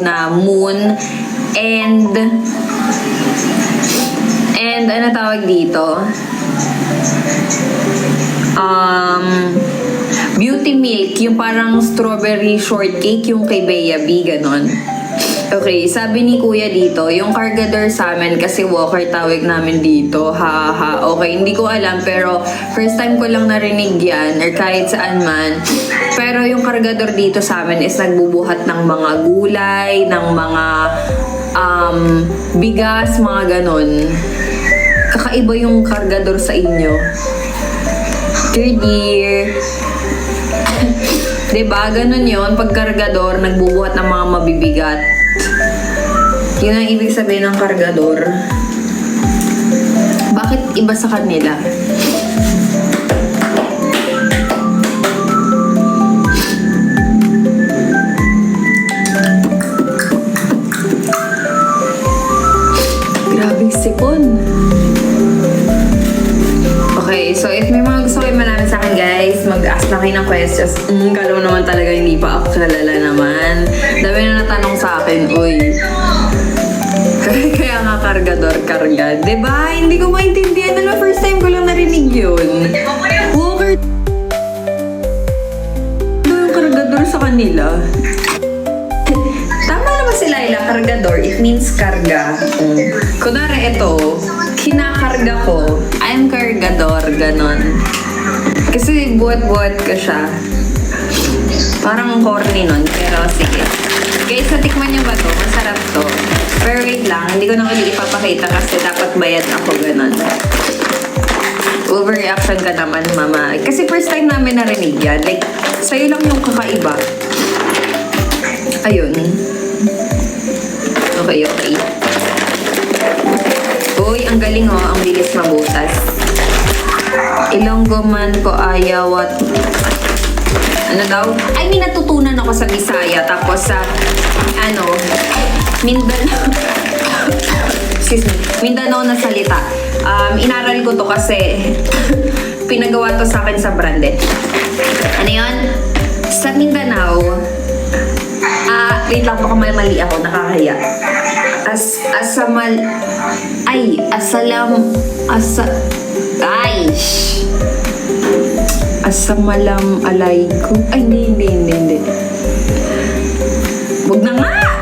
na moon and ano tawag dito? Beauty milk, yung parang strawberry shortcake, yung kay Bea B, ganon. Okay, sabi ni Kuya dito, yung cargador sa amin, kasi walker tawag namin dito, ha. Okay, hindi ko alam, pero first time ko lang narinig yan, or kahit saan man. Pero yung cargador dito sa amin is nagbubuhat ng mga gulay, ng mga bigas, mga ganon. Kakaiba yung cargador sa inyo. Third year. Diba? Ganon yun. Pag kargador, nagbubuhat ng mga mabibigat. Yun ang ibig sabihin ng kargador. Bakit iba sa kanila? Grabing sipon. Okay, so if may mga gusto kayo malaman sa akin, guys, mag-ask na kayo ng questions. Kala mo naman talaga hindi pa ako kalala naman. Dami na natanong sa akin, uy. Kaya nga kargador, karga. Diba? Hindi ko maintindihan. Alam, first time ko lang narinig yun. Walker. Ano yung kargador sa kanila? Tama naman si Laila, kargador. It means karga. Kunwari ito, kinakarga ko. I'm kargador, ganon. Kasi buhat-buhat ka siya. Parang corny nun, pero sige. Guys, natikman niyo ba to? Masarap to. Pero wait lang, hindi ko na ulit ipapakita kasi dapat bayad ako, ganon. Overreaction ka naman, mama. Kasi first time namin narinig yan. Like, sa'yo lang yung kakaiba. Ayun. Okay. Uy, ang galing oh. Ang bilis mabutas. Ilonggo man ko ayaw at... Ano daw? Ay, may natutunan ako sa Bisaya. Tapos sa... Mindanao. Excuse me. Mindanao na salita. Inaral ko to kasi... pinagawa to sa akin sa brande. Ano yun? Sa Mindanao... wait lang, baka mali ako, nakakaya. Asamalam alaykum. Ay, hindi. Huwag na nga!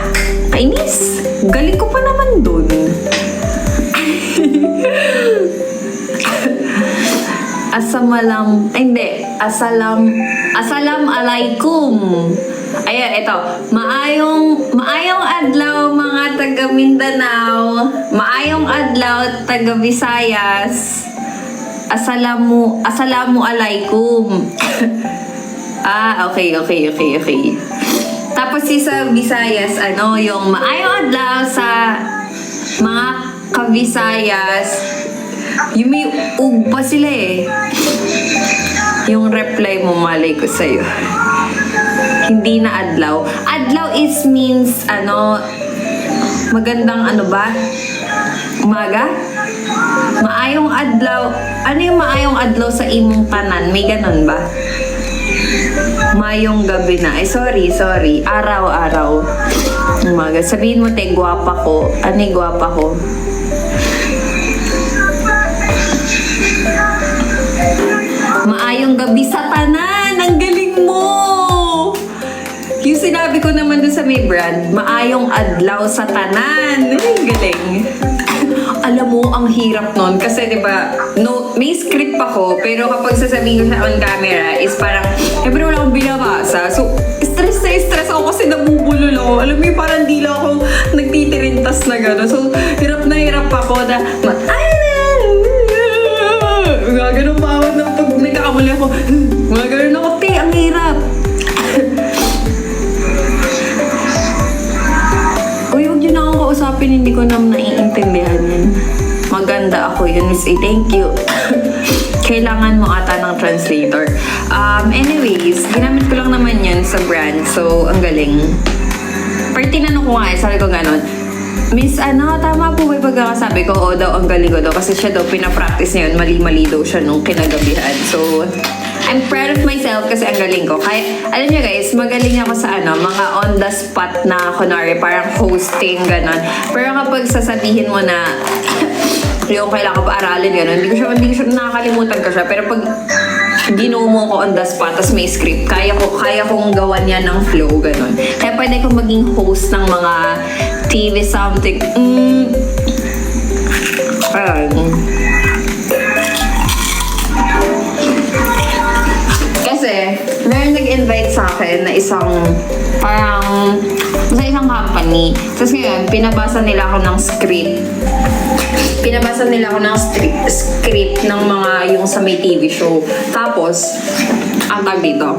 Kainis! Galing ko pa naman dun. Asalam alaykum. Ayan, ito. Maayong adlaw mga taga Mindanao. Maayong adlaw taga Visayas. Asalamu alaikum. Okay. Tapos sa Visayas, yung maayong adlaw sa mga ka-Visayas. Yung may pa sila eh. Yung reply mo, malay ko sa'yo. Hindi na adlaw. Adlaw is means, magandang umaga? Maayong adlaw. Ano yung maayong adlaw sa imong tanan? May ganun ba? Mayong gabi na. Sorry. Araw-araw. Umaga. Sabihin mo, te, gwapa ko. Ano yung gwapa ko? Maayong gabi sa tanan. Ang galing mo! Yung sinabi ko naman doon sa may brand, maayong adlaw sa tanan. Ay, galing. Alam mo, ang hirap nun. Kasi, di ba, may script ako, pero kapag sasabihin ko siya on camera, is parang, pero wala akong binabasa. So, stress ako kasi nabubulol ako. Alam mo, parang di lang ako nagtitirintas na gano'n. So, hirap na hirap ako na, ganun pa ako na pag nagkakamali ako, ganun ako, ang hirap. Kausapin, hindi ko naman naiintindihan yun. Maganda ako yun, Miss A. Thank you. Kailangan mo ata ng translator. Anyways, ginamit ko lang naman yun sa brand. So, ang galing. Pero tinanong ko nga, sabi ko ganon, Miss, tama po ba yung pagkakasabi ko? Oo daw, ang galing ko daw. Kasi siya daw, pinapractice niya yun. Mali-mali daw siya nung kinagabihan. So, I'm proud of myself kasi ang galing ko. Kaya, alam niyo guys, magaling ako sa mga on the spot na kunwari, parang hosting, ganon. Pero kapag sasabihin mo na, yung kailangan ko pa aralin, ganon, hindi ko siya, nakakalimutan ko siya. Pero pag ginuo mo ko on the spot, tas may script, kaya kong gawan yan ng flow, ganon. Kaya pwede kong maging host ng mga TV something. Ayan. Kasi, meron nag-invite sa akin na isang, parang, sa isang company. Tapos ngayon, pinabasa nila ako ng script. Pinabasa nila ako ng script ng mga yung sa may TV show. Tapos, ang tag dito.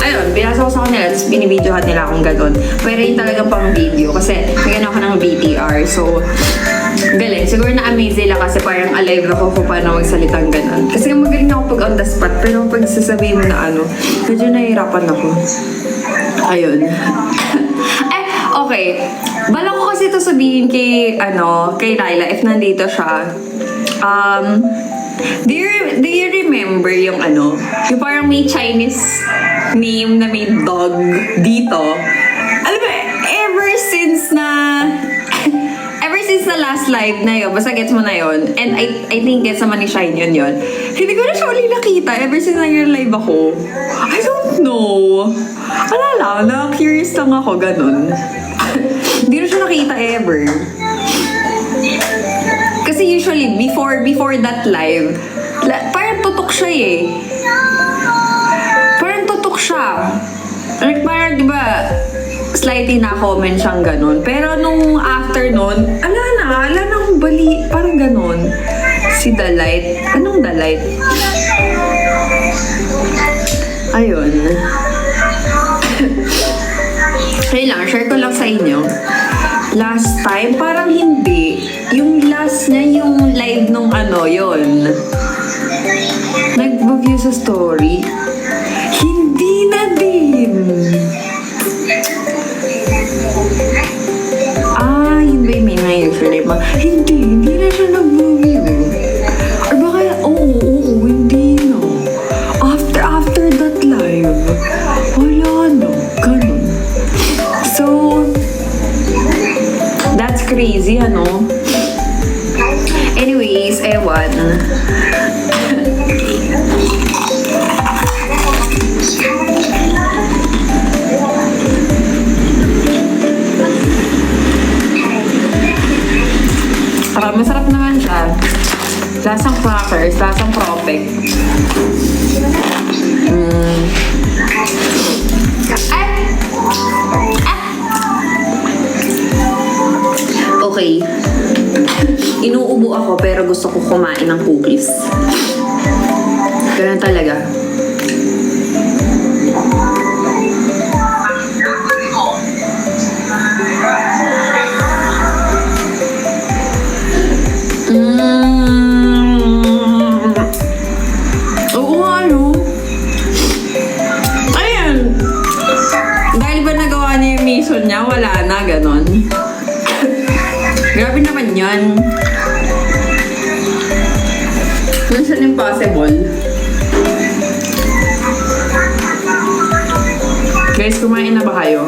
Ayun, binasa ko sa kanila, tapos binibidyohan nila akong gano'n. Pero yun talaga pang video kasi nagano ako ng VTR. So, galing. Siguro na-amaze nila kasi parang alive ako kung paano magsalitang gano'n. Kasi magaling ako pag on the spot, pero pag sasabihin mo na medyo nahihirapan ako. Ayun. Okay. Bala ko kasi ito sabihin kay Laila if nandito siya. Do you remember yung yung parang may Chinese name na may dog dito? Alam mo, ever since na last live na yun, basta gets mo na yun, and I think gets naman ni Shine yun, hindi ko na siya uli nakita ever since nag-live ako. I don't know. Wala lang, na-curious lang ako, ganun. Hindi na siya nakita ever. Kasi usually, before that live, parang tutok siya eh. Parang tutok siya. Like, parang, di ba, slightly na-comment siyang ganun. Pero nung after nun, ala na akong bali. Parang ganun. Si Delight. Anong Delight? Ayun. Kaya lang, share ko lang sa inyo. Last time, parang hindi. Yung last niya, yung live nung yun. Nag-view sa story. Hindi na din. Yun ba yung may usually hindi na siya nag-view. Or baka, oo, hindi na. After that live, wala na. Ganun. So, that's crazy, Anyways, ewan. Masarap naman siya. Lasang crackers, lasang propek. Okay. Inuubo ako pero gusto ko kumain ng cookies. Ganun talaga. Oo nga, Ayan. Dahil ba nagawa niya yung mission niya, wala na, ganon. Grabe naman yan. Mission impossible. Guys, kumain na ba kayo?